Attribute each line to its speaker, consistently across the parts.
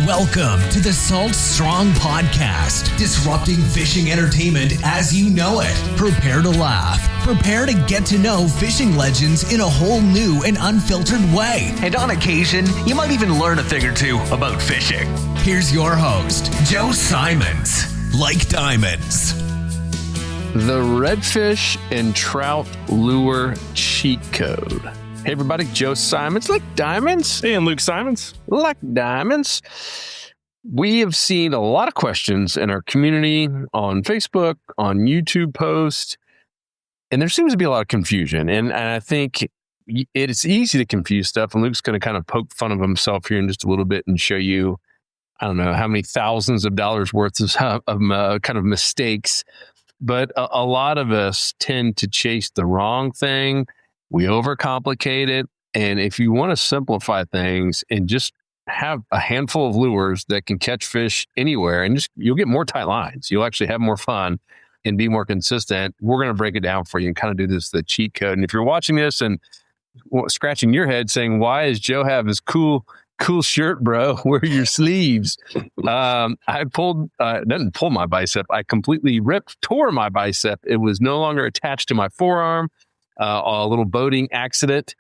Speaker 1: Welcome to the Salt Strong Podcast, disrupting fishing entertainment as you know it. Prepare to laugh. Prepare to get to know fishing legends in a whole new and unfiltered way. And on occasion, you might even learn a thing or two about fishing. Here's your host, Joe Simons. Like diamonds.
Speaker 2: The Redfish and Trout Lure Cheat Code. Hey everybody, Joe Simons, like diamonds.
Speaker 3: Hey, and Luke Simons.
Speaker 2: Like diamonds. We have seen a lot of questions in our community on Facebook, on YouTube posts, and there seems to be a lot of confusion. And I think it's easy to confuse stuff. And Luke's going to kind of poke fun of himself here in just a little bit and show you, I don't know, how many thousands of dollars worth of kind of mistakes. But a lot of us tend to chase the wrong thing. We overcomplicate it. And if you want to simplify things and just have a handful of lures that can catch fish anywhere, and you'll get more tight lines. You'll actually have more fun and be more consistent. We're going to break it down for you and kind of do the cheat code. And if you're watching this and scratching your head saying, why does Joe have his cool shirt, bro? Where are your sleeves? I didn't pull my bicep. I completely tore my bicep. It was no longer attached to my forearm. A little boating accident,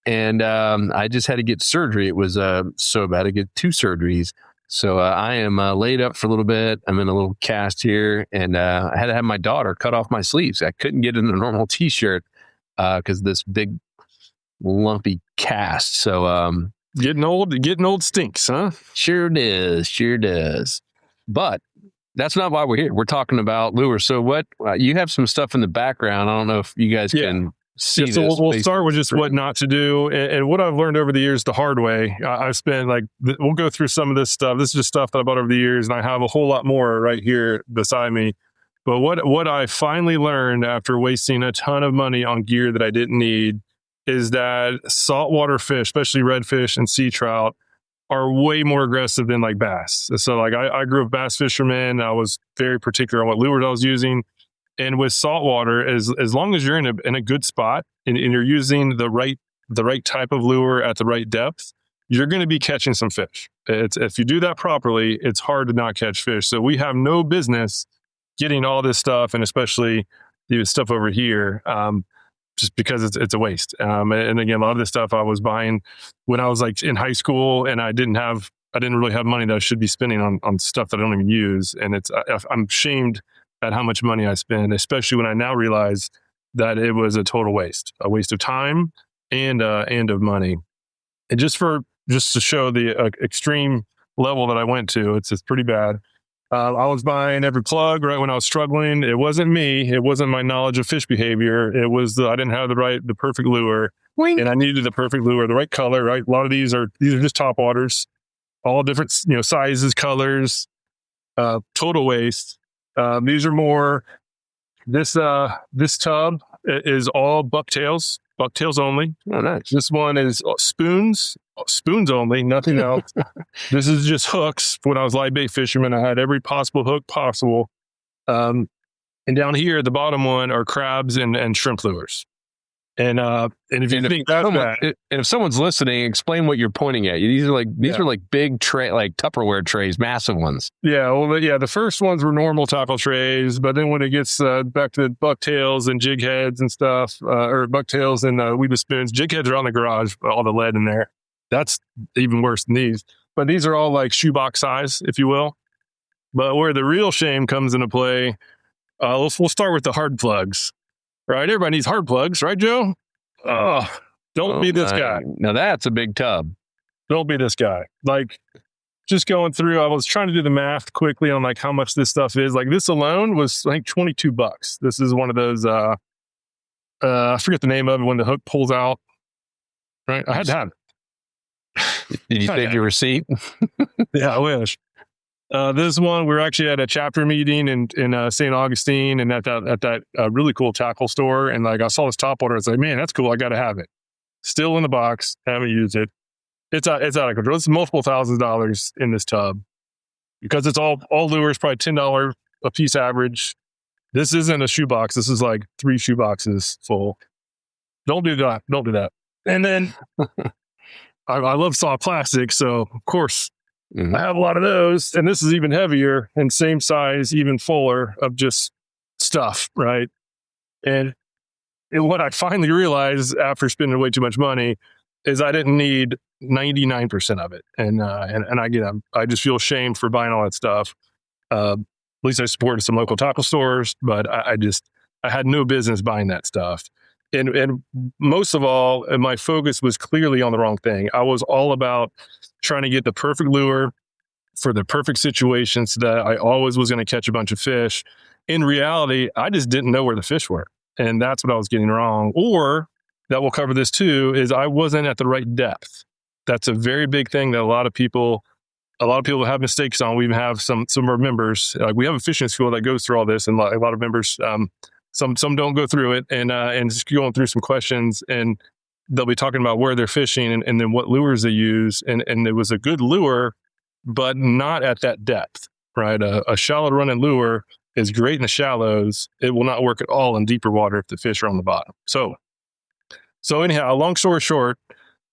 Speaker 2: and I just had to get surgery. It was so bad. I get 2 surgeries. So I am laid up for a little bit. I'm in a little cast here, and I had to have my daughter cut off my sleeves. I couldn't get in a normal t-shirt because this big lumpy cast. So
Speaker 3: getting old stinks, huh?
Speaker 2: Sure does. But that's not why we're here. We're talking about lures. So what you have some stuff in the background. I don't know if you guys can see this.
Speaker 3: So we'll start with just what not to do. And what I've learned over the years the hard way. I've spent we'll go through some of this stuff. This is just stuff that I bought over the years, and I have a whole lot more right here beside me. But what I finally learned after wasting a ton of money on gear that I didn't need is that saltwater fish, especially redfish and sea trout, are way more aggressive than like bass. So I grew up bass fisherman. I was very particular on what lures I was using. And with saltwater, as long as you're in a good spot and you're using the right type of lure at the right depth, you're going to be catching some fish. If you do that properly, it's hard to not catch fish. So we have no business getting all this stuff, and especially the stuff over here, just because it's a waste. And again, a lot of this stuff I was buying when I was like in high school, and I didn't really have money that I should be spending on stuff that I don't even use. And I'm shamed at how much money I spend, especially when I now realize that it was a total waste of time and of money. And just to show the extreme level that I went to, it's pretty bad. I was buying every plug right when I was struggling. It wasn't me. It wasn't my knowledge of fish behavior. It was I didn't have the perfect lure. Wink. And I needed the perfect lure, the right color, right? A lot of these are just top waters, all different, sizes, colors, total waste. These are more, this tub is all bucktails only.
Speaker 2: Oh, nice.
Speaker 3: This one is spoons only, nothing else. This is just hooks. When I was live bait fisherman, I had every possible hook possible. And down here, the bottom one are crabs and shrimp lures. And if you think that's bad,
Speaker 2: and if someone's listening, explain what you're pointing at. These are like big tray, like Tupperware trays, massive ones.
Speaker 3: Yeah, well, the first ones were normal tackle trays, but then when it gets back to bucktails and jig heads and stuff, or bucktails and weeble spoons, jig heads are out in the garage, all the lead in there. That's even worse than these. But these are all like shoebox size, if you will. But where the real shame comes into play, we'll start with the hard plugs. Right, everybody needs hard plugs, right, Joe? Oh, don't be this guy.
Speaker 2: Now that's a big tub.
Speaker 3: Don't be this guy. Like, just going through, I was trying to do the math quickly on like how much this stuff is. Like this alone was I think $22. This is one of those. I forget the name of it when the hook pulls out. Right, I had to have it.
Speaker 2: Did you save your receipt?
Speaker 3: Yeah, I wish. This one, we're actually at a chapter meeting in St. Augustine, and at that really cool tackle store. And like I saw this top water, I was like, man, that's cool. I got to have it. Still in the box, haven't used it. It's out of control. It's multiple thousands of dollars in this tub because it's all lures, probably $10 a piece average. This isn't a shoebox. This is like 3 shoeboxes full. Don't do that. Don't do that. And then I love soft plastic, so of course I have a lot of those. And this is even heavier and same size, even fuller of just stuff, right? And what I finally realized after spending way too much money is I didn't need 99% of it. And I just feel ashamed for buying all that stuff. At least I supported some local tackle stores, but I had no business buying that stuff. And most of all, my focus was clearly on the wrong thing. I was all about trying to get the perfect lure for the perfect situation so that I always was going to catch a bunch of fish. In reality, I just didn't know where the fish were. And that's what I was getting wrong. Or that will cover this too, is I wasn't at the right depth. That's a very big thing that a lot of people have mistakes on. We even have some of our members, we have a fishing school that goes through all this, and a lot of members, some don't go through it, and just going through some questions, and they'll be talking about where they're fishing and then what lures they use. And it was a good lure, but not at that depth, right? A shallow running lure is great in the shallows. It will not work at all in deeper water if the fish are on the bottom. So anyhow, long story short,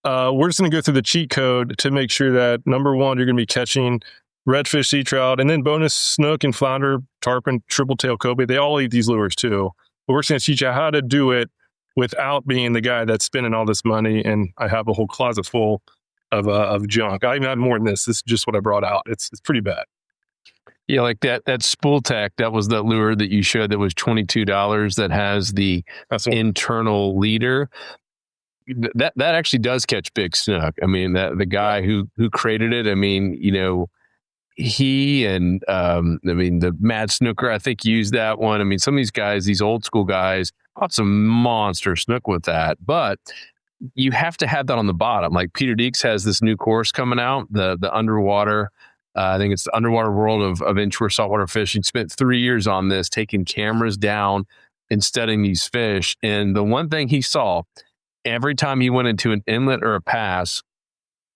Speaker 3: we're just going to go through the cheat code to make sure that, number one, you're going to be catching redfish, sea trout, and then bonus snook and flounder, tarpon, triple tail cobia. They all eat these lures too. But we're just going to teach you how to do it without being the guy that's spending all this money. And I have a whole closet full of junk. I even had more than this. This is just what I brought out. It's pretty bad.
Speaker 2: Yeah, like that spool tack, that was that lure that you showed that was $22 that has the internal leader. That actually does catch big snook. I mean, the guy who created it, I mean, he and the Mad Snooker, I think, used that one. I mean, some of these guys, these old school guys, caught some monster snook with that. But you have to have that on the bottom. Like Peter Deeks has this new course coming out, the underwater. I think it's the Underwater World of Inshore Saltwater Fishing. Spent 3 years on this, taking cameras down and studying these fish. And the one thing he saw, every time he went into an inlet or a pass,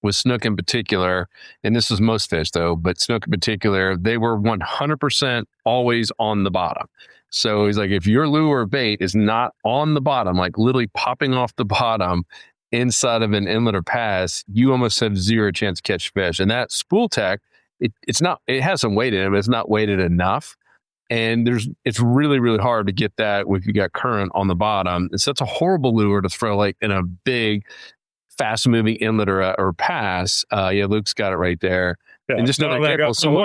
Speaker 2: with snook in particular, and this was most fish though, but snook in particular, they were 100% always on the bottom. So he's like, if your lure or bait is not on the bottom, like literally popping off the bottom inside of an inlet or pass, you almost have zero chance to catch fish. And that spool tack, it has some weight in it, but it's not weighted enough. And it's really, really hard to get that if you got current on the bottom. And so it's a horrible lure to throw like in a big, fast moving inlet or pass. Luke's got it right there. Yeah, and just another example.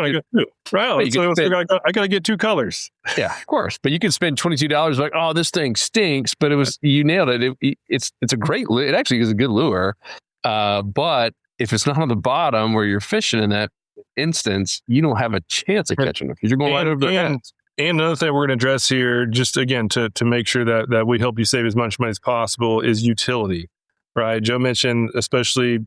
Speaker 3: I got to get two colors.
Speaker 2: Yeah, of course. But you can spend $22 like, oh, this thing stinks, but you nailed it. It's a great lure. It actually is a good lure. But if it's not on the bottom where you're fishing in that instance, you don't have a chance of catching it because you're going right over the end.
Speaker 3: And another thing we're going to address here, just again to make sure that we help you save as much money as possible, is utility. Right, Joe mentioned, especially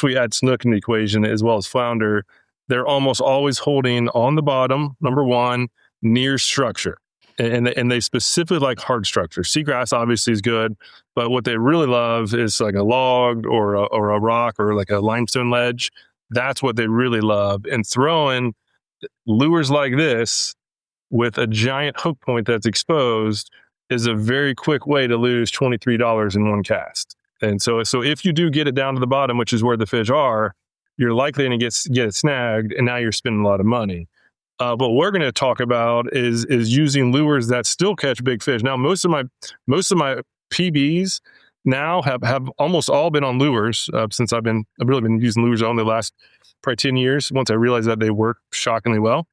Speaker 3: we add snook in the equation as well as flounder. They're almost always holding on the bottom, number one, near structure, and they specifically like hard structure. Seagrass obviously is good, but what they really love is like a log or a rock or like a limestone ledge. That's what they really love. And throwing lures like this with a giant hook point that's exposed is a very quick way to lose $23 in one cast. And so if you do get it down to the bottom, which is where the fish are, you're likely going to get it snagged, and now you're spending a lot of money. What we're going to talk about is using lures that still catch big fish. Now, most of my PBs now have almost all been on lures since I've really been using lures only the last probably 10 years. Once I realized that they work shockingly well,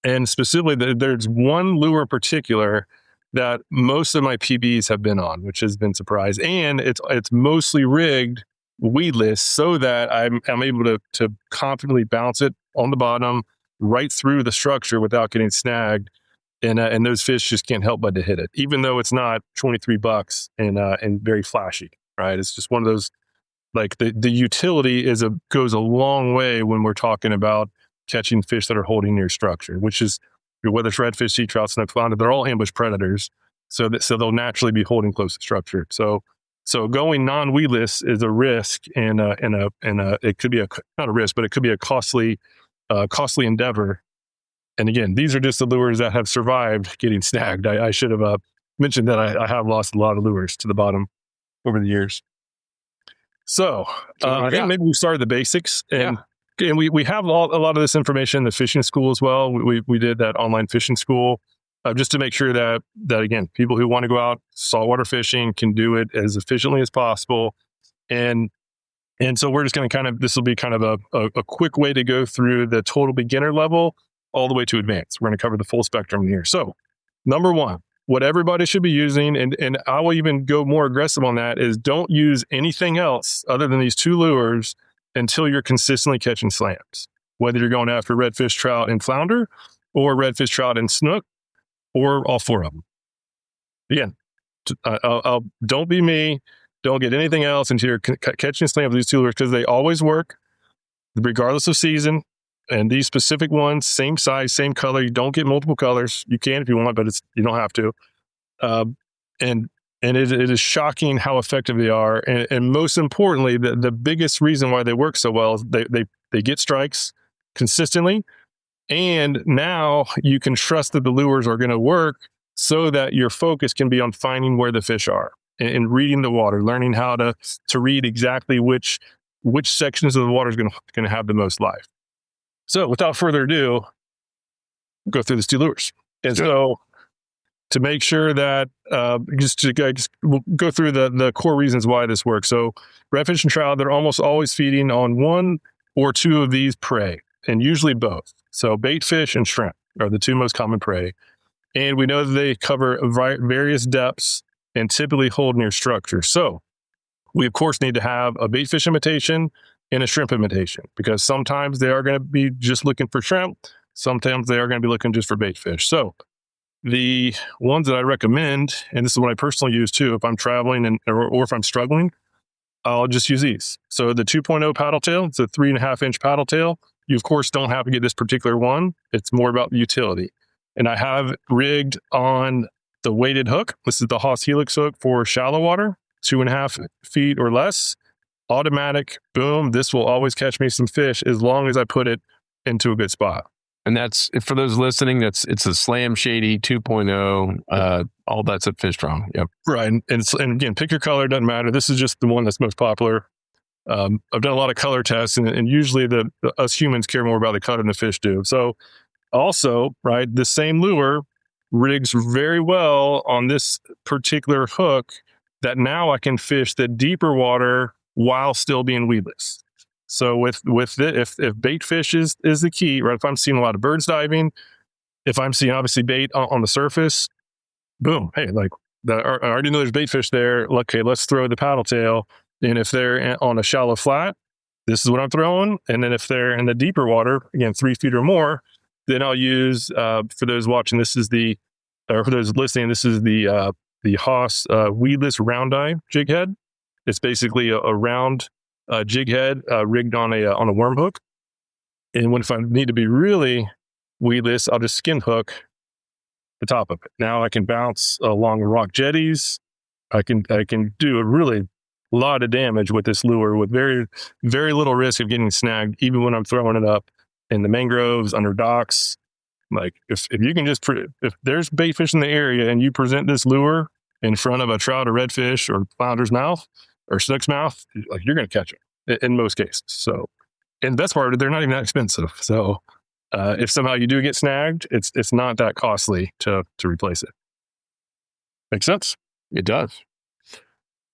Speaker 3: and specifically there's one lure in particular that most of my PBs have been on, which has been surprised. And it's mostly rigged weedless so that I'm able to confidently bounce it on the bottom right through the structure without getting snagged. And those fish just can't help but to hit it, even though it's not $23 and very flashy, right? It's just one of those, like the utility goes a long way when we're talking about catching fish that are holding near structure, which is, whether it's redfish, sea trout, snook, flounder, they're all ambush predators. So they'll naturally be holding close to structure. So going non-weedless is a risk, and it could be not a risk, but it could be a costly endeavor. And again, these are just the lures that have survived getting snagged. I should have mentioned that I have lost a lot of lures to the bottom over the years. So I think maybe we started the basics, and we have a lot of this information in the fishing school as well. We did that online fishing school just to make sure that again, people who want to go out saltwater fishing can do it as efficiently as possible. And so we're just going to this will be kind of a quick way to go through the total beginner level all the way to advanced. We're going to cover the full spectrum here. So number one, what everybody should be using, and I will even go more aggressive on that, is don't use anything else other than these two lures until you're consistently catching slams. Whether you're going after redfish, trout, and flounder, or redfish, trout, and snook, or all four of them. Again, don't be me. Don't get anything else until you're catching slams with these two lures, because they always work, regardless of season. And these specific ones, same size, same color. You don't get multiple colors. You can if you want, but you don't have to. And it is shocking how effective they are. And most importantly, the biggest reason why they work so well is they get strikes consistently. And now you can trust that the lures are going to work, so that your focus can be on finding where the fish are and reading the water, learning how to read exactly which sections of the water is going to have the most life. So without further ado, go through the two lures. And so to make sure that, we'll go through the core reasons why this works. So redfish and trout, they're almost always feeding on one or two of these prey, and usually both. So bait fish and shrimp are the two most common prey. And we know that they cover various depths and typically hold near structures. So we, of course, need to have a bait fish imitation and a shrimp imitation, because sometimes they are going to be just looking for shrimp. Sometimes they are going to be looking just for bait fish. So the ones that I recommend, and this is what I personally use too, if I'm traveling or if I'm struggling, I'll just use these. So the 2.0 paddle tail, it's a 3.5 inch paddle tail. You, of course, don't have to get this particular one. It's more about the utility. And I have rigged on the weighted hook. This is the Haas Helix hook for shallow water, 2.5 feet or less. Automatic, boom, this will always catch me some fish as long as I put it into a good spot.
Speaker 2: And that's, for those listening, it's a Slam Shady 2.0. All that's at Fish Strong. Yep.
Speaker 3: Right. And again, pick your color, doesn't matter. This is just the one that's most popular. I've done a lot of color tests, and usually us humans care more about the color than the fish do. So also, right, the same lure rigs very well on this particular hook, that now I can fish the deeper water while still being weedless. So with it, if bait fish is the key, right? If I'm seeing a lot of birds diving, if I'm seeing obviously bait on the surface, boom, hey, like I already know there's bait fish there. Okay, let's throw the paddle tail. And if they're on a shallow flat, this is what I'm throwing. And then if they're in the deeper water, again, 3 feet or more, then I'll use, for those watching, for those listening, this is the Haas weedless round eye jig head. It's basically a round jig head rigged on a worm hook. And if I need to be really weedless, I'll just skin hook the top of it. Now I can bounce along rock jetties. I can do a really lot of damage with this lure with very, very little risk of getting snagged, even when I'm throwing it up in the mangroves, under docks. Like if you can just, if there's bait fish in the area and you present this lure in front of a trout or redfish or flounder's mouth or snook's mouth, like you're going to catch it in most cases. So, and the best part, they're not even that expensive. So if somehow you do get snagged, it's not that costly to replace it. Make sense?
Speaker 2: It does.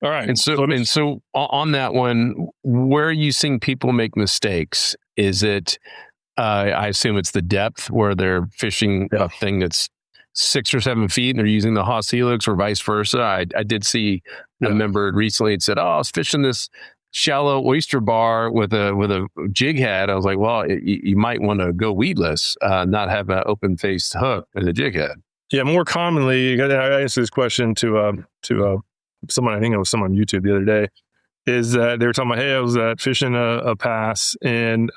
Speaker 3: All right.
Speaker 2: And so on that one, where are you seeing people make mistakes? Is it, I assume it's the depth where they're fishing a thing that's 6 or 7 feet and they're using the Haas Helix, or vice versa. I did see a member recently, it said, I was fishing this shallow oyster bar with a jig head. I was like, well, you might want to go weedless, not have an open faced hook as a jig head.
Speaker 3: Yeah. More commonly, I answered this question to someone, I think it was someone on YouTube the other day, is that they were talking about, hey, I was fishing a pass and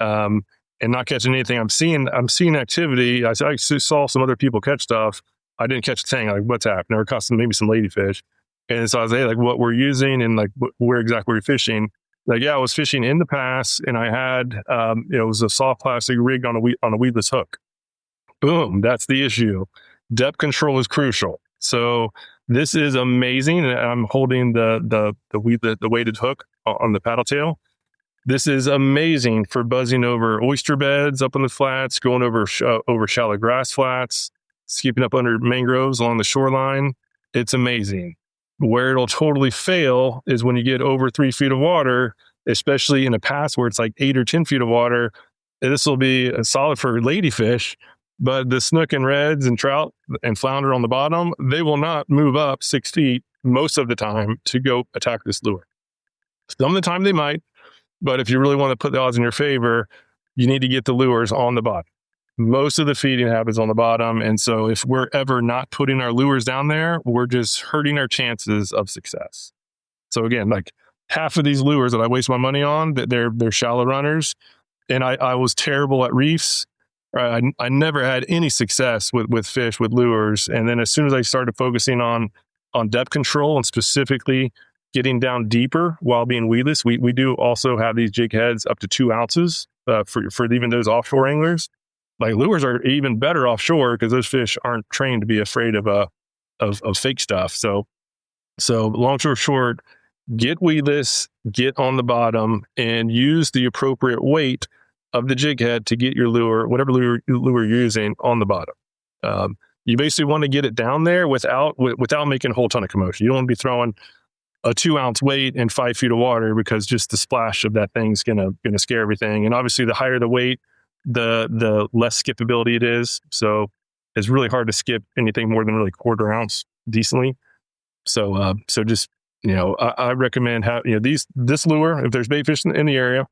Speaker 3: not catching anything. I'm seeing activity. I saw some other people catch stuff. I didn't catch a thing. Like, what's happening? Or caught maybe some ladyfish. And so I was like, hey, like what we're using and like where exactly we're fishing. Like, yeah, I was fishing in the pass and I had, it was a soft plastic rigged on a weedless hook. Boom. That's the issue. Depth control is crucial. So This is amazing. And I'm holding the weighted hook on the paddle tail. This is amazing for buzzing over oyster beds up on the flats, going over shallow grass flats, skipping up under mangroves along the shoreline. It's amazing. Where it'll totally fail is when you get over 3 feet of water, especially in a pass where it's like 8 or 10 feet of water. This will be solid for ladyfish, but the snook and reds and trout and flounder on the bottom, they will not move up 6 feet most of the time to go attack this lure. Some of the time they might, but if you really want to put the odds in your favor, you need to get the lures on the bottom. Most of the feeding happens on the bottom. And so if we're ever not putting our lures down there, we're just hurting our chances of success. So again, like half of these lures that I waste my money on, they're shallow runners. And I was terrible at reefs. I never had any success with fish, with lures. And then as soon as I started focusing on depth control and specifically getting down deeper while being weedless, we do also have these jig heads up to 2 ounces for even those offshore anglers. Like lures are even better offshore because those fish aren't trained to be afraid of fake stuff. So long story short, get weedless, get on the bottom, and use the appropriate weight of the jig head to get your lure, whatever lure you're using, on the bottom. You basically want to get it down there without making a whole ton of commotion. You don't want to be throwing a 2 ounce weight in 5 feet of water because just the splash of that thing's gonna scare everything. And obviously, the higher the weight, the less skippability it is. So it's really hard to skip anything more than really 1/4 ounce decently. So just, I recommend this lure, if there's bait fish in the area,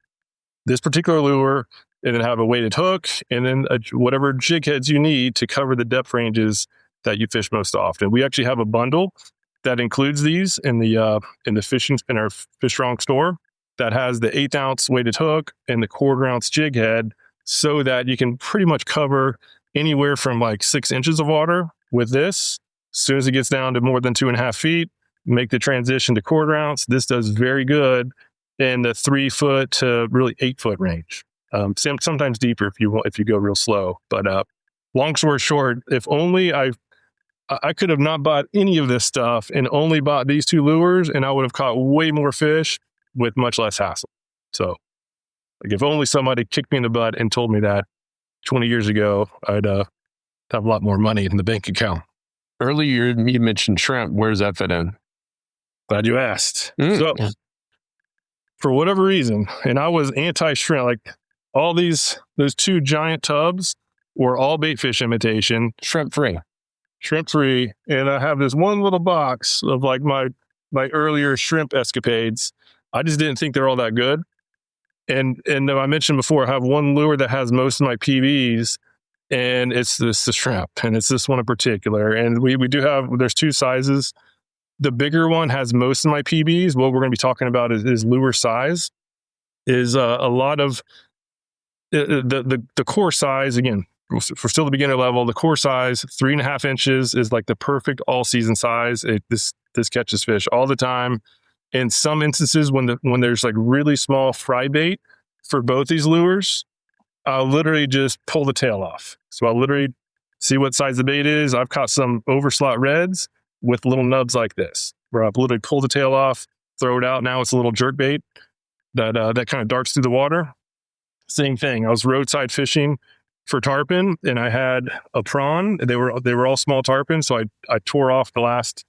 Speaker 3: this particular lure, and then have a weighted hook, and then whatever jig heads you need to cover the depth ranges that you fish most often. We actually have a bundle that includes these in our Fish Strong store that has the 1/8 ounce weighted hook and the 1/4 ounce jig head, so that you can pretty much cover anywhere from like 6 inches of water with this. As soon as it gets down to more than 2.5 feet, make the transition to 1/4 ounce. This does very good in the 3 foot to really 8 foot range. Sometimes deeper if you go real slow. But long story short, if only I could have not bought any of this stuff and only bought these 2 lures, and I would have caught way more fish with much less hassle. So, like, if only somebody kicked me in the butt and told me that 20 years ago, I'd have a lot more money in the bank account.
Speaker 2: Earlier, you mentioned shrimp. Where does that fit in?
Speaker 3: Glad you asked. So, for whatever reason, and I was anti-shrimp, like those 2 giant tubs were all bait fish imitation.
Speaker 2: Shrimp-free.
Speaker 3: And I have this one little box of like my earlier shrimp escapades. I just didn't think they're all that good. And I mentioned before, I have one lure that has most of my PBs, and it's the shrimp, and it's this one in particular. And we do have, there's 2 sizes. The bigger one has most of my PBs. What we're going to be talking about is lure size. Is a lot of the core size, again, for still the beginner level, the core size, 3.5 inches is like the perfect all season size. This catches fish all the time. In some instances, when there's like really small fry bait for both these lures, I'll literally just pull the tail off. So I'll literally see what size the bait is. I've caught some overslot reds with little nubs like this, where I've literally pulled the tail off, throw it out. Now it's a little jerk bait that kind of darts through the water. Same thing. I was roadside fishing for tarpon, and I had a prawn. They were all small tarpon, so I tore off the last.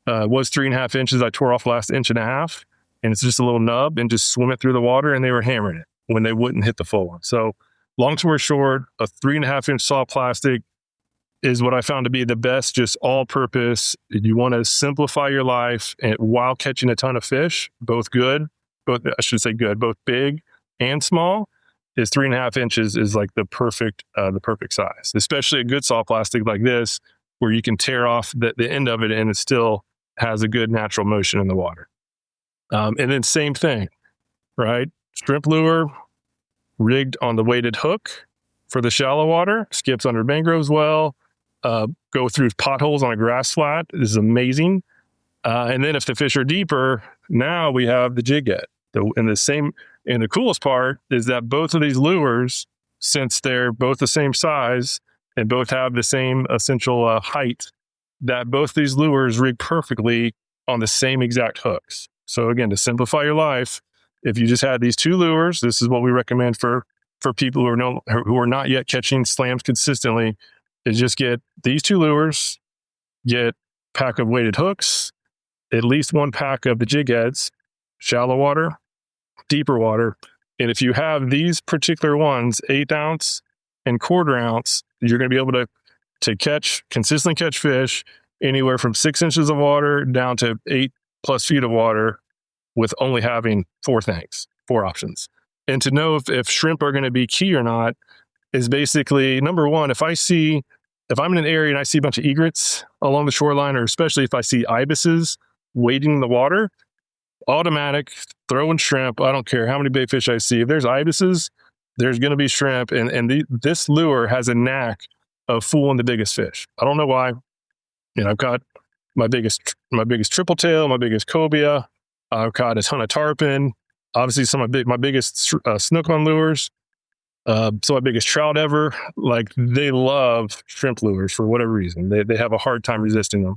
Speaker 3: Was 3.5 inches. I tore off the last 1.5 inches, and it's just a little nub, and just swim it through the water, and they were hammering it when they wouldn't hit the full one. So long story short, a 3.5 inch soft plastic is what I found to be the best, just all purpose. You want to simplify your life while catching a ton of fish, both big and small. Is 3.5 inches is like the perfect size, especially a good soft plastic like this, where you can tear off the end of it and it still has a good natural motion in the water. And then same thing, right? Shrimp lure rigged on the weighted hook for the shallow water, skips under mangroves well, go through potholes on a grass flat is amazing. And then if the fish are deeper, now we have the jig head. And the coolest part is that both of these lures, since they're both the same size and both have the same essential height that both these lures rig perfectly on the same exact hooks. So again, to simplify your life, if you just had these two lures, this is what we recommend for people who are not yet catching slams consistently, is just get these two lures, get a pack of weighted hooks, at least one pack of the jig heads, shallow water, deeper water. And if you have these particular ones, 1/8 ounce and 1/4 ounce, you're going to be able to consistently catch fish anywhere from 6 inches of water down to 8+ feet of water with only having 4 options. And to know if shrimp are going to be key or not is basically, number one, if I'm in an area and I see a bunch of egrets along the shoreline, or especially if I see ibises wading in the water, automatic, throw in shrimp. I don't care how many bait fish I see. If there's ibises, there's going to be shrimp. And this lure has a knack of fooling the biggest fish. I don't know why. I've got my biggest triple tail, my biggest cobia. I've caught a ton of tarpon. Obviously, some of my biggest snook on lures. Some of my biggest trout ever. Like, they love shrimp lures for whatever reason. They have a hard time resisting them.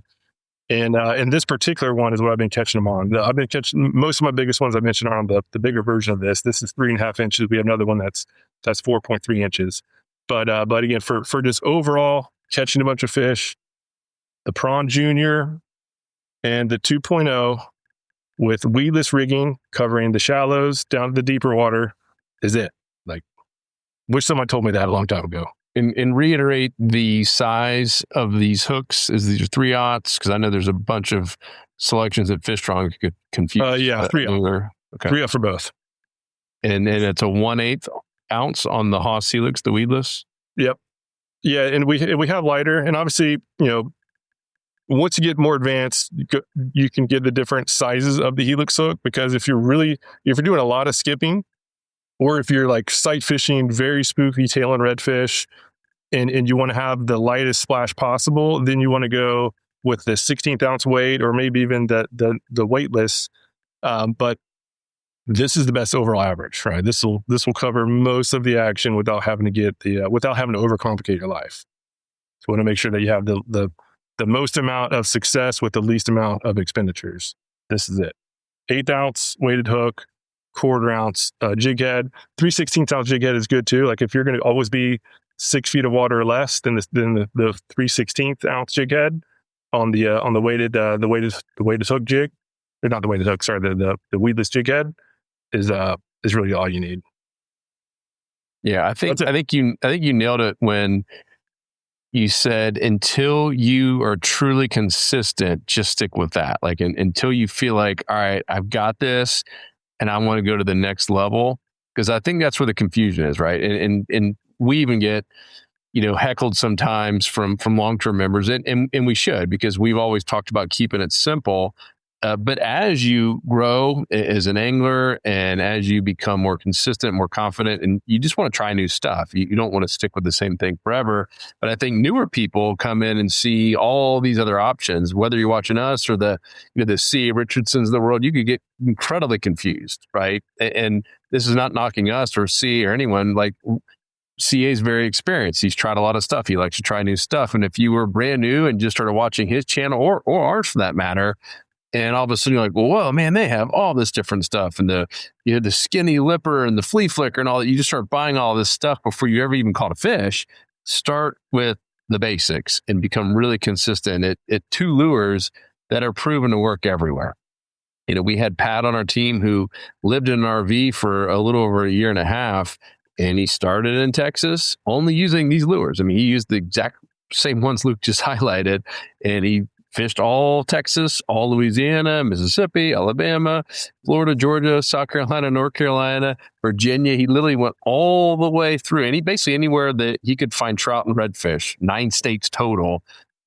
Speaker 3: And this particular one is what I've been catching them on. I've been catching most of my biggest ones I mentioned are on the bigger version of this. This is 3.5 inches. We have another one that's 4.3 inches. But again, for just overall catching a bunch of fish, the Prawn Junior and the 2.0 with weedless rigging covering the shallows down to the deeper water is it. Like, wish someone told me that a long time ago.
Speaker 2: And reiterate the size of these hooks. Is these 3/0? Because I know there's a bunch of selections at Fish Strong could confuse.
Speaker 3: 3/0.
Speaker 2: Okay.
Speaker 3: 3/0 for both.
Speaker 2: And it's a 1/8 ounce on the Haas Helix, the weedless.
Speaker 3: Yep. Yeah, and we have lighter, and obviously, once you get more advanced, you can get the different sizes of the Helix hook, because if you're doing a lot of skipping, or if you're like sight fishing very spooky tail and redfish, and you want to have the lightest splash possible, then you want to go with the 16th ounce weight, or maybe even the weightless. But this is the best overall average, right? This will cover most of the action without having to overcomplicate your life. So you want to make sure that you have the most amount of success with the least amount of expenditures. This is it. 1/8 ounce weighted hook, 1/4 ounce jig head. 3/16 ounce jig head is good too. Like, if you're going to always be 6 feet of water or less, then the 3/16 ounce jig head on the weighted hook jig, or not the weighted hook, sorry, the weedless jig head is really all you need.
Speaker 2: Yeah, I think you nailed it when you said, until you are truly consistent, just stick with that. Like, until you feel like, all right, I've got this and I want to go to the next level. Because I think that's where the confusion is, right? And we even get, heckled sometimes from long-term members, and we should, because we've always talked about keeping it simple. But as you grow as an angler, and as you become more consistent, more confident, and you just want to try new stuff, you don't want to stick with the same thing forever. But I think newer people come in and see all these other options. Whether you're watching us or the C. Richardsons of the world, you could get incredibly confused, right? And this is not knocking us or C or anyone. Like, CA is very experienced. He's tried a lot of stuff. He likes to try new stuff. And if you were brand new and just started watching his channel, or ours for that matter, and all of a sudden you're like, well, whoa, man, they have all this different stuff, and the skinny lipper and the flea flicker and all that. You just start buying all this stuff before you ever even caught a fish. Start with the basics and become really consistent at 2 lures that are proven to work everywhere. We had Pat on our team who lived in an RV for a little over 1.5 years, and he started in Texas only using these lures. I mean, he used the exact same ones Luke just highlighted, and he fished all Texas, all Louisiana, Mississippi, Alabama, Florida, Georgia, South Carolina, North Carolina, Virginia. He literally went all the way through, and he basically anywhere that he could find trout and redfish, 9 states total.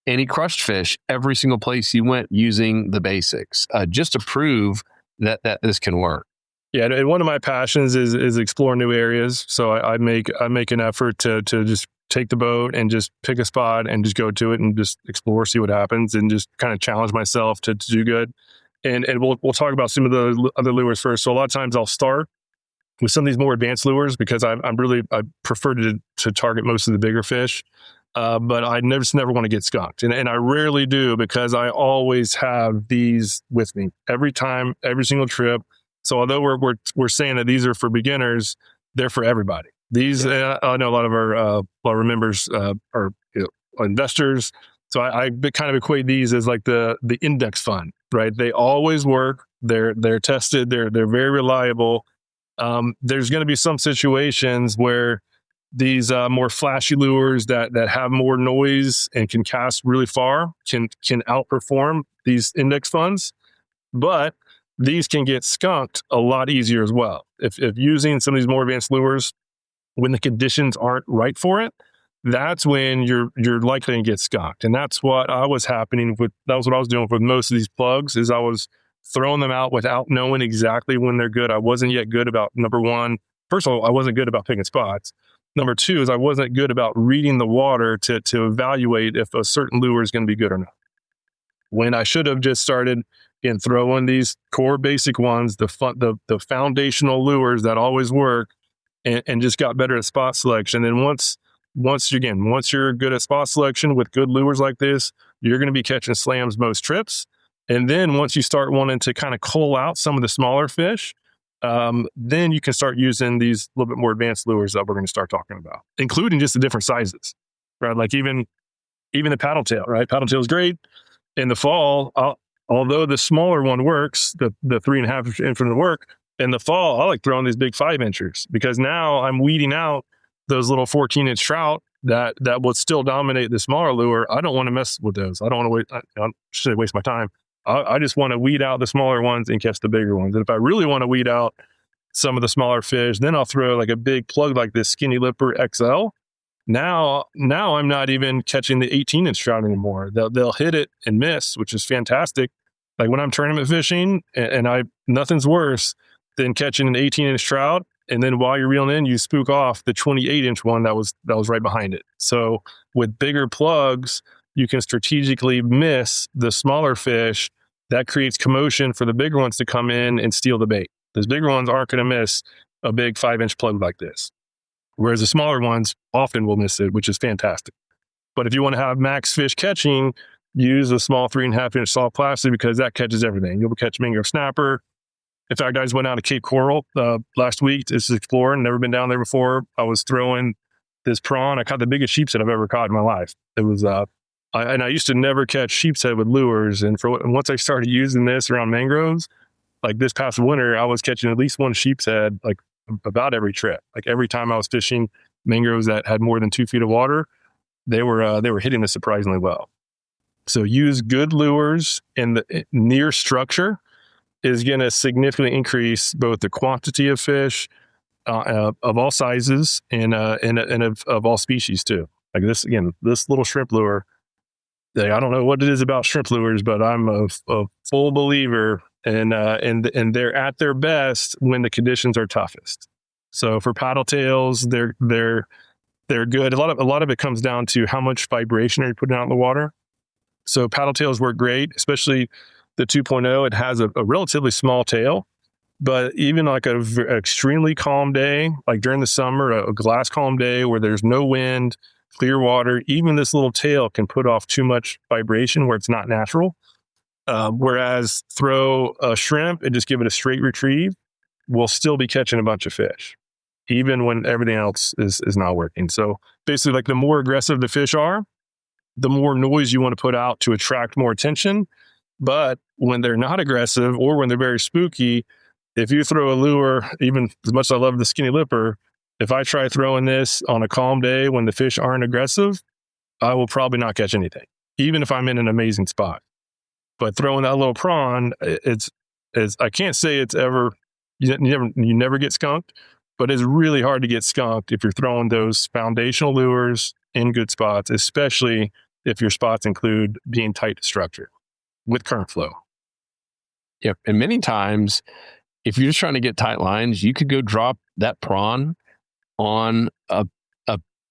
Speaker 2: And he crushed fish every single place he went using the basics, just to prove that this can work.
Speaker 3: Yeah, and one of my passions is explore new areas. So I make an effort to just take the boat and just pick a spot and just go to it and just explore, see what happens, and just kind of challenge myself to do good. And we'll talk about some of the other lures first. So a lot of times I'll start with some of these more advanced lures, because I prefer to target most of the bigger fish. but I never want to get skunked. And I rarely do, because I always have these with me every time, every single trip. So although we're saying that these are for beginners, they're for everybody. These, I know a lot of our members are investors. So I kind of equate these as like the index fund, right? They always work. They're tested. They're very reliable. There's going to be some situations where these more flashy lures that have more noise and can cast really far can outperform these index funds, but these can get skunked a lot easier as well. If using some of these more advanced lures when the conditions aren't right for it, that's when you're likely to get skunked. And that's what I was doing with most of these plugs, is I was throwing them out without knowing exactly when they're good. I wasn't yet good about, number one, first of all, I wasn't good about picking spots. Number two is I wasn't good about reading the water to evaluate if a certain lure is going to be good or not. When I should have just started in throwing these core basic ones, the foundational lures that always work, and just got better at spot selection. And then once you're good at spot selection with good lures like this, you're going to be catching slams most trips. And then once you start wanting to kind of cull out some of the smaller fish, then you can start using these little bit more advanced lures that we're going to start talking about, including just the different sizes, right? Like even the paddle tail, right? Paddle tail is great in the fall. Although the smaller one works, the 3.5 inch one work in the fall. I like throwing these big 5-inchers, because now I'm weeding out those little 14-inch trout that would still dominate the smaller lure. I don't want to mess with those. I don't want to waste my time. I just want to weed out the smaller ones and catch the bigger ones. And if I really want to weed out some of the smaller fish, then I'll throw like a big plug like this Skinny Lipper XL. Now I'm not even catching the 18-inch trout anymore. They'll hit it and miss, which is fantastic. Like when I'm tournament fishing, and nothing's worse than catching an 18-inch trout, and then while you're reeling in, you spook off the 28-inch one that was right behind it. So with bigger plugs, you can strategically miss the smaller fish. That creates commotion for the bigger ones to come in and steal the bait. Those bigger ones aren't going to miss a big 5-inch plug like this, whereas the smaller ones often will miss it, which is fantastic. But if you want to have max fish catching, use a small 3.5-inch soft plastic, because that catches everything. You'll catch mangrove snapper. In fact, I just went out to Cape Coral last week to explore, never been down there before. I was throwing this prawn. I caught the biggest sheepshead I've ever caught in my life. It was, I used to never catch sheepshead with lures. And once I started using this around mangroves, like this past winter, I was catching at least one sheepshead, like about every trip. Like every time I was fishing mangroves that had more than 2 feet of water, they were hitting this surprisingly well. So use good lures, and the near structure is going to significantly increase both the quantity of fish of all sizes and of all species too. Like this little shrimp lure. I don't know what it is about shrimp lures, but I'm a full believer, and they're at their best when the conditions are toughest. So for paddle tails, they're good. A lot of it comes down to how much vibration are you putting out in the water. So paddle tails work great, especially the 2.0. It has a relatively small tail, but even like an extremely calm day, like during the summer, a glass calm day where there's no wind, clear water, even this little tail can put off too much vibration where it's not natural. Whereas throw a shrimp and just give it a straight retrieve, we'll still be catching a bunch of fish, even when everything else is not working. So basically, like the more aggressive the fish are, the more noise you want to put out to attract more attention. But when they're not aggressive, or when they're very spooky, if you throw a lure, even as much as I love the Skinny Lipper, if I try throwing this on a calm day when the fish aren't aggressive, I will probably not catch anything, even if I'm in an amazing spot. But throwing that little prawn, I can't say it's ever, you never get skunked, but it's really hard to get skunked if you're throwing those foundational lures in good spots, especially if your spots include being tight to structure with current flow.
Speaker 2: Yeah. And many times, if you're just trying to get tight lines, you could go drop that prawn on a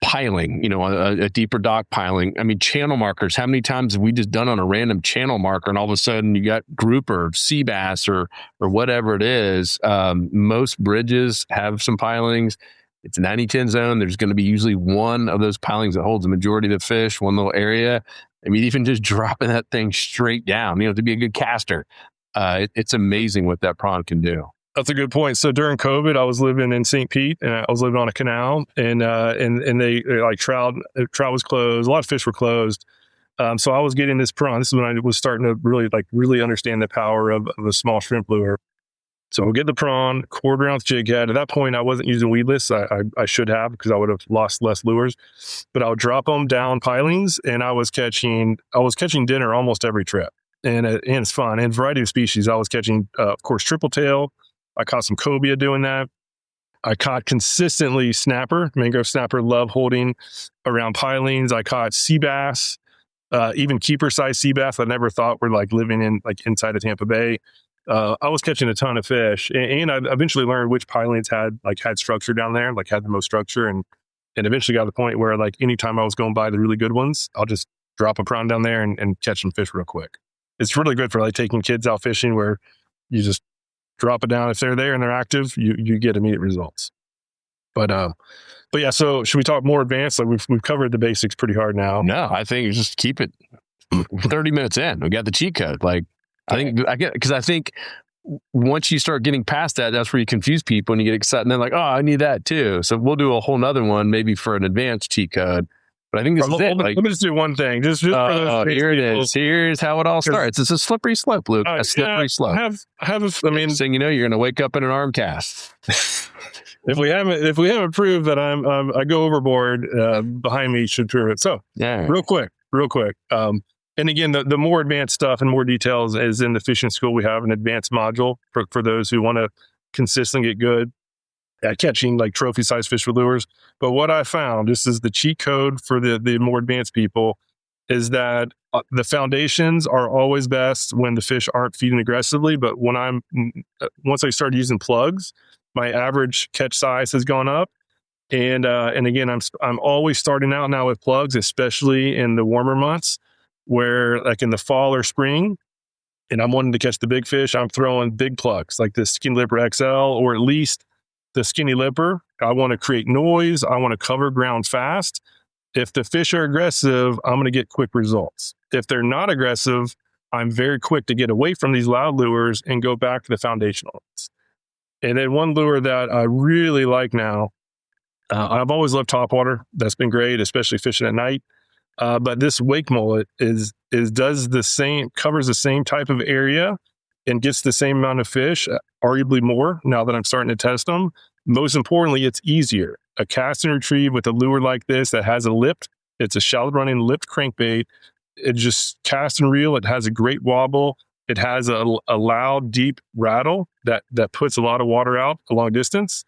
Speaker 2: piling, a deeper dock piling. I mean, channel markers. How many times have we just done on a random channel marker, and all of a sudden you got grouper, sea bass, or whatever it is? Most bridges have some pilings. It's a 90-10 zone. There's going to be usually one of those pilings that holds the majority of the fish, one little area. I mean, even just dropping that thing straight down, to be a good caster. It's amazing what that prawn can do.
Speaker 3: That's a good point. So during COVID, I was living in St. Pete, and I was living on a canal, and they like trout was closed. A lot of fish were closed. So I was getting this prawn. This is when I was starting to really understand the power of a small shrimp lure. So I'll get the prawn, quarter ounce jig head. At that point, I wasn't using weedless. I should have, because I would have lost less lures. But I would drop them down pilings, and I was catching dinner almost every trip. And it's fun. And variety of species. I was catching, of course, triple tail. I caught some cobia doing that. I caught consistently snapper, mangrove snapper. Love holding around pilings. I caught sea bass, even keeper size sea bass. I never thought were living in inside of Tampa Bay. I was catching a ton of fish, and I eventually learned which pilings had structure down there, had the most structure, and eventually got to the point where anytime I was going by the really good ones, I'll just drop a prawn down there and catch some fish real quick. It's really good for taking kids out fishing, where you just drop it down. If they're there and they're active, you get immediate results. But yeah. So should we talk more advanced? We've covered the basics pretty hard now.
Speaker 2: No, I think you just keep it 30 minutes in. We got the cheat code. I think once you start getting past that, that's where you confuse people and you get excited and they're like, oh, I need that too. So we'll do a whole nother one, maybe for an advanced cheat code. But I think this is it.
Speaker 3: Let me just do one thing. Just for
Speaker 2: here it is. Here's how it all starts. It's a slippery slope, Luke. A slippery slope. Next thing you know, you're going to wake up in an arm cast.
Speaker 3: If we haven't proved that I go overboard, behind me should prove it. So
Speaker 2: yeah,
Speaker 3: real quick. And again, the more advanced stuff and more details is in the fishing school. We have an advanced module for those who want to consistently get good at catching trophy size fish with lures. But what I found, this is the cheat code for the more advanced people, is that the foundations are always best when the fish aren't feeding aggressively. But once I started using plugs, my average catch size has gone up. And again, I'm always starting out now with plugs, especially in the warmer months, where in the fall or spring, and I'm wanting to catch the big fish, I'm throwing big plugs like the Skinny Lipper XL, or at least the Skinny Lipper. I want to create noise. I want to cover ground fast. If the fish are aggressive, I'm going to get quick results. If they're not aggressive, I'm very quick to get away from these loud lures and go back to the foundational ones. And then one lure that I really like now, I've always loved topwater. That's been great, especially fishing at night. But this wake mullet covers the same type of area and gets the same amount of fish, arguably more now that I'm starting to test them. Most importantly, it's easier. A cast and retrieve with a lure like this that has it's a shallow running lipped crankbait. It just cast and reel. It has a great wobble. It has a loud, deep rattle that puts a lot of water out a long distance.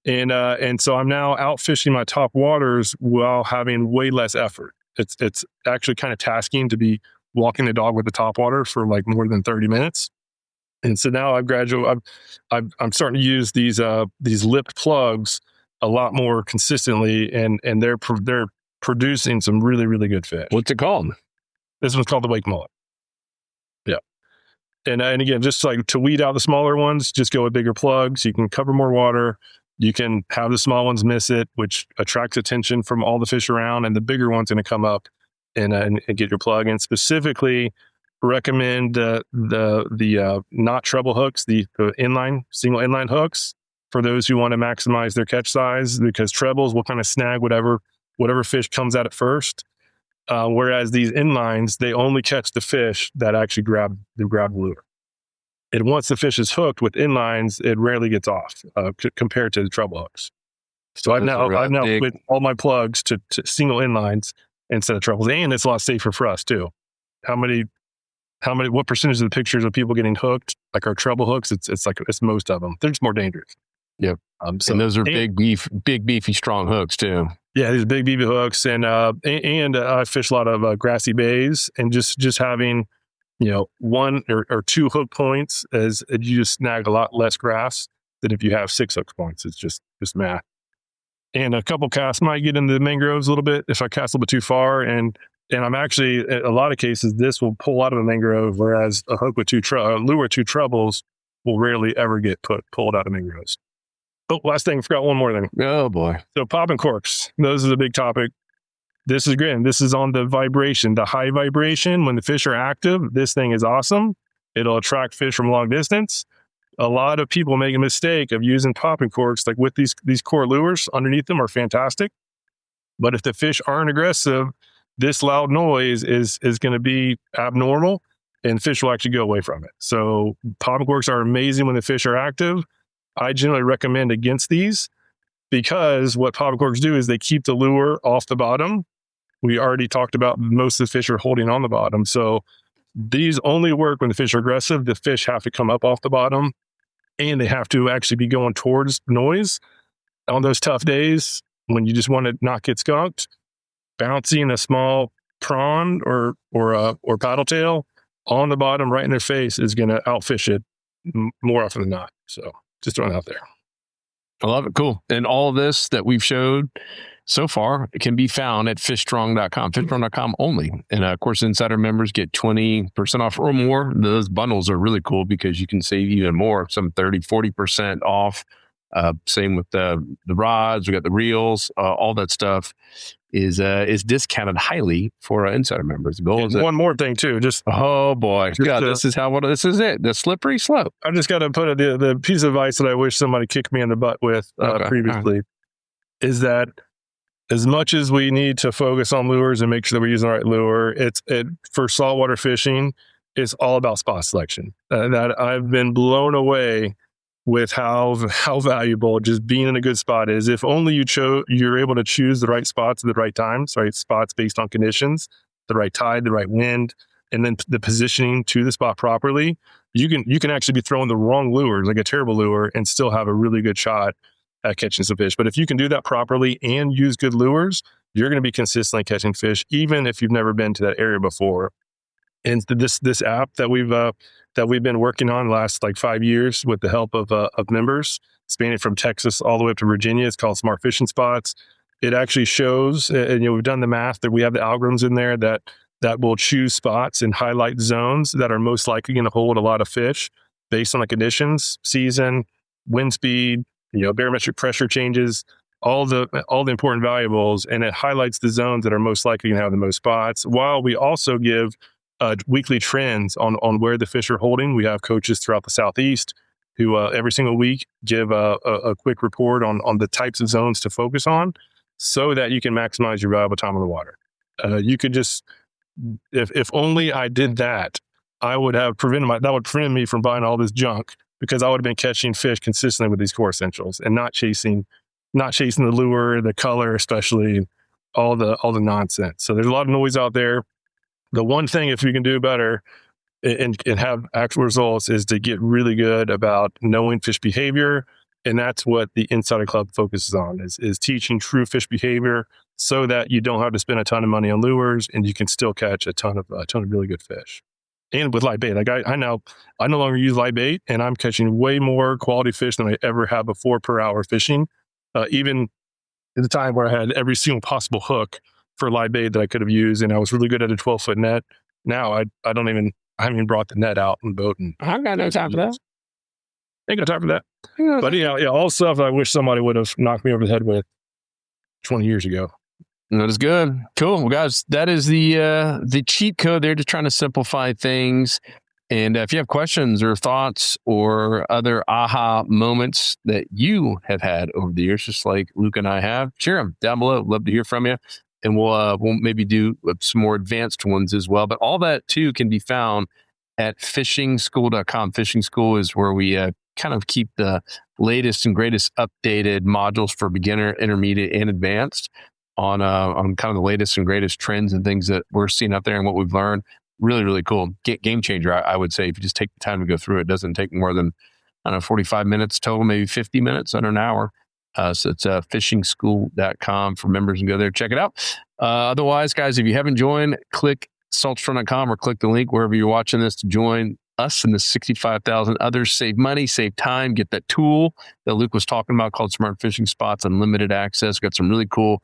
Speaker 3: And so I'm now out fishing my top waters while having way less effort. It's actually kind of tasking to be walking the dog with the top water for more than 30 minutes. And so now I'm starting to use these lipped plugs a lot more consistently, and they're producing some really, really good fish.
Speaker 2: What's it called?
Speaker 3: This one's called the Wake Mullet. Yeah. And again, just to weed out the smaller ones, just go with bigger plugs. You can cover more water. You can have the small ones miss it, which attracts attention from all the fish around, and the bigger one's going to come up and get your plug. And specifically, recommend the not treble hooks, the single inline hooks, for those who want to maximize their catch size, because trebles will kind of snag whatever fish comes at it first. Whereas these inlines, they only catch the fish that actually grab the lure. And once the fish is hooked with inlines, it rarely gets off compared to the treble hooks. So I've now put all my plugs to single inlines instead of trebles, and it's a lot safer for us too. What percentage of the pictures of people getting hooked are treble hooks? It's most of them. They're just more dangerous.
Speaker 2: Yep. And those are big beefy, strong hooks too.
Speaker 3: Yeah, these big beefy hooks, and I fish a lot of grassy bays, and just having one or two hook points, as you just snag a lot less grass than if you have 6 hook points. It's just math. And a couple casts might get into the mangroves a little bit if I cast a little bit too far, and I'm actually, in a lot of cases, this will pull out of a mangrove, whereas a hook with lure with 2 trebles will rarely ever get pulled out of mangroves. Oh, last thing, forgot one more thing.
Speaker 2: Oh boy.
Speaker 3: So popping corks, those are the big topic. This is great. This is on the vibration, the high vibration. When the fish are active, this thing is awesome. It'll attract fish from long distance. A lot of people make a mistake of using popping corks, like with these core lures underneath them are fantastic. But if the fish aren't aggressive, this loud noise is going to be abnormal and fish will actually go away from it. So popping corks are amazing when the fish are active. I generally recommend against these because what popping corks do is they keep the lure off the bottom. We already talked about most of the fish are holding on the bottom. So these only work when the fish are aggressive. The fish have to come up off the bottom and they have to actually be going towards noise. On those tough days when you just want to not get skunked, bouncing a small prawn or paddle tail on the bottom right in their face is going to outfish it more often than not. So just throwing it out there.
Speaker 2: I love it. Cool. And all of this that we've showed so far, it can be found at fishstrong.com, fishstrong.com only. And of course, Insider members get 20% off or more. Those bundles are really cool because you can save even more, some 30-40% off. Same with the rods, we got the reels, all that stuff is discounted highly for Insider members. The goal is
Speaker 3: one more thing too. Just
Speaker 2: oh boy, yeah, this is it. The slippery slope.
Speaker 3: I just got to put the piece of advice that I wish somebody kicked me in the butt with previously is that as much as we need to focus on lures and make sure that we're using the right lure, for saltwater fishing, it's all about spot selection. That I've been blown away with how valuable just being in a good spot is. If only you're able to choose the right spots at the right times, right spots based on conditions, the right tide, the right wind, and then the positioning to the spot properly, you can actually be throwing the wrong lures, like a terrible lure, and still have a really good shot at catching some fish. But if you can do that properly and use good lures, you're going to be consistently catching fish, even if you've never been to that area before. And this app that we've been working on the last 5 years with the help of members, spanning from Texas all the way up to Virginia, it's called Smart Fishing Spots. It actually shows, and we've done the math that we have the algorithms in there that will choose spots and highlight zones that are most likely going to hold a lot of fish based on the conditions, season, wind speed, barometric pressure changes, all the important variables, and it highlights the zones that are most likely to have the most spots. While we also give weekly trends on where the fish are holding. We have coaches throughout the Southeast who every single week give a quick report on the types of zones to focus on so that you can maximize your valuable time on the water. You could just, if only I did that, I would have that would prevent me from buying all this junk because I would have been catching fish consistently with these core essentials and not chasing the lure, the color, especially all the nonsense. So there's a lot of noise out there. The one thing, if we can do better and have actual results, is to get really good about knowing fish behavior. And that's what the Insider Club focuses on, is teaching true fish behavior so that you don't have to spend a ton of money on lures and you can still catch a ton of really good fish. And with light bait, I no longer use light bait, and I'm catching way more quality fish than I ever have before per hour fishing. Even at the time where I had every single possible hook for live bait that I could have used, and I was really good at a 12-foot net. Now I haven't even brought the net out in the boat. And
Speaker 2: I got no time for that.
Speaker 3: Ain't got time for that. But all stuff I wish somebody would have knocked me over the head with 20 years ago.
Speaker 2: That is good. Cool. Well, guys, that is the cheat code there, just trying to simplify things. And if you have questions or thoughts or other aha moments that you have had over the years, just like Luke and I have, share them down below. Love to hear from you. And we'll maybe do some more advanced ones as well. But all that, too, can be found at fishingschool.com. Fishing School is where we kind of keep the latest and greatest updated modules for beginner, intermediate, and advanced on kind of the latest and greatest trends and things that we're seeing out there and what we've learned. Really, really cool. Game changer, I would say. If you just take the time to go through it, it doesn't take more than, 45 minutes total, maybe 50 minutes, under an hour. So it's fishingschool.com for members, and go there, check it out. Otherwise, guys, if you haven't joined, click saltstrong.com or click the link wherever you're watching this to join us and the 65,000 others. Save money, save time, get that tool that Luke was talking about called Smart Fishing Spots, unlimited access. Got some really cool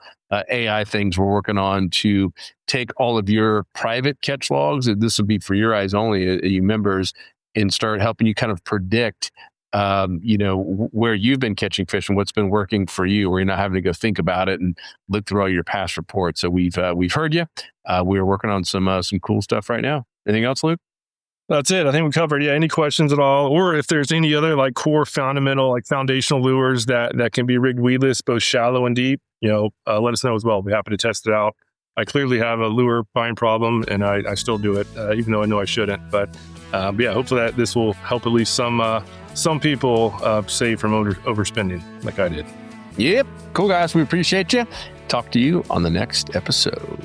Speaker 2: AI things we're working on to take all of your private catch logs, and this will be for your eyes only, you members, and start helping you kind of predict where you've been catching fish and what's been working for you, where you're not having to go think about it and look through all your past reports. So we've heard you. We're working on some cool stuff right now. Anything else, Luke?
Speaker 3: That's it. I think we covered. Yeah. Any questions at all? Or if there's any other like core fundamental, like foundational lures that can be rigged weedless, both shallow and deep, let us know as well. We'll be happy to test it out. I clearly have a lure buying problem and I still do it, even though I know I shouldn't. But yeah, hopefully that this will help at least some people save from overspending like I did.
Speaker 2: Yep. Cool, guys. We appreciate you. Talk to you on the next episode.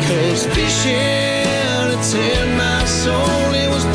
Speaker 4: 'Cause fishing, it's in my soul. It was